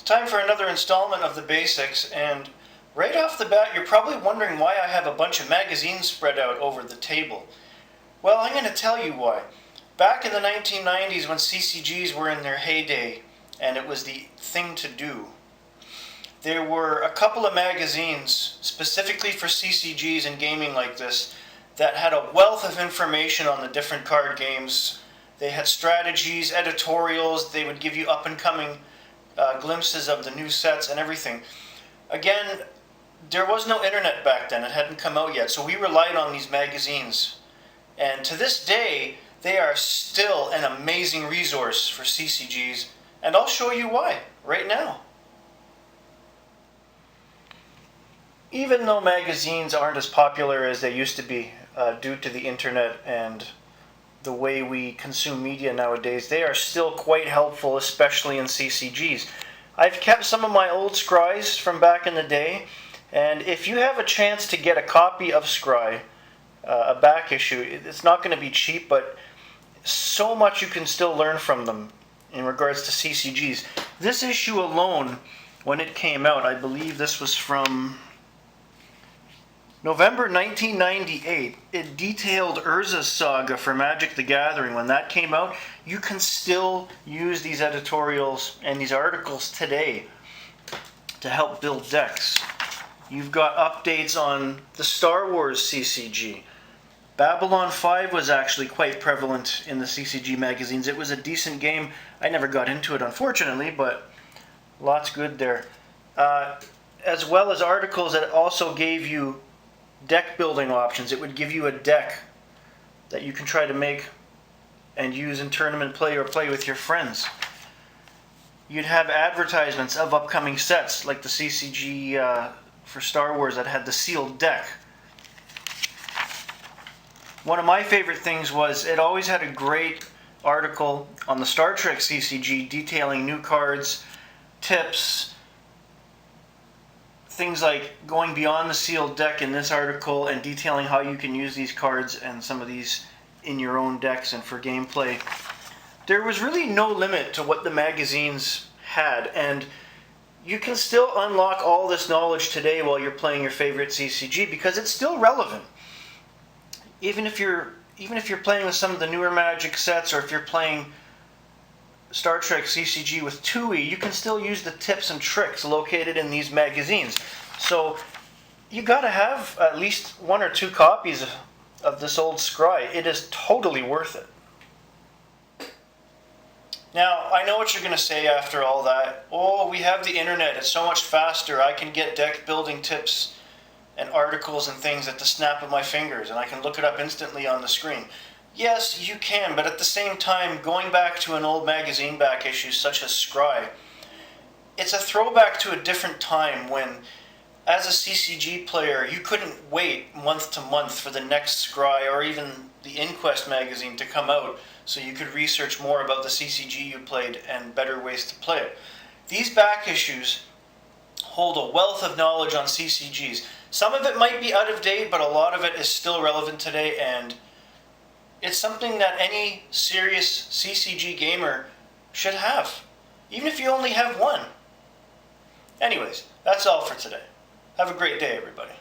Time for another installment of the basics, and right off the bat you're probably wondering why I have a bunch of magazines spread out over the table. Well, I'm going to tell you why. Back in the 1990s when CCGs were in their heyday and it was the thing to do, there were a couple of magazines specifically for CCGs and gaming like this that had a wealth of information on the different card games. They had strategies, editorials, they would give you up-and-coming glimpses of the new sets and everything. Again, there was no internet back then, it hadn't come out yet, so we relied on these magazines. And to this day, they are still an amazing resource for CCGs, and I'll show you why, right now. Even though magazines aren't as popular as they used to be due to the internet and the way we consume media nowadays, they are still quite helpful, especially in CCGs. I've kept some of my old Scryes from back in the day, and if you have a chance to get a copy of Scrye, a back issue, it's not going to be cheap, but so much you can still learn from them in regards to CCGs. This issue alone, when it came out, I believe this was from November 1998, it detailed Urza's saga for Magic the Gathering. When that came out, you can still use these editorials and these articles today to help build decks. You've got updates on the Star Wars CCG. Babylon 5 was actually quite prevalent in the CCG magazines. It was a decent game. I never got into it, unfortunately, but lots good there. As well as articles that also gave you deck building options. It would give you a deck that you can try to make and use in tournament play or play with your friends. You'd have advertisements of upcoming sets like the CCG for Star Wars that had the sealed deck. One of my favorite things was it always had a great article on the Star Trek CCG detailing new cards, tips, things like going beyond the sealed deck in this article and detailing how you can use these cards and some of these in your own decks and for gameplay. There was really no limit to what the magazines had, and you can still unlock all this knowledge today while you're playing your favorite CCG because it's still relevant. Even if you're playing with some of the newer Magic sets, or if you're playing Star Trek CCG with TUI, you can still use the tips and tricks located in these magazines. So you gotta have at least one or two copies of this old Scrye. It is totally worth it. Now, I know what you're gonna say after all that. Oh, we have the internet, it's so much faster. I can get deck building tips and articles and things at the snap of my fingers, and I can look it up instantly on the screen. Yes, you can, but at the same time, going back to an old magazine back issue such as Scrye, it's a throwback to a different time when, as a CCG player, you couldn't wait month to month for the next Scrye or even the Inquest magazine to come out so you could research more about the CCG you played and better ways to play it. These back issues hold a wealth of knowledge on CCGs. Some of it might be out of date, but a lot of it is still relevant today, and it's something that any serious CCG gamer should have, even if you only have one. Anyways, that's all for today. Have a great day, everybody.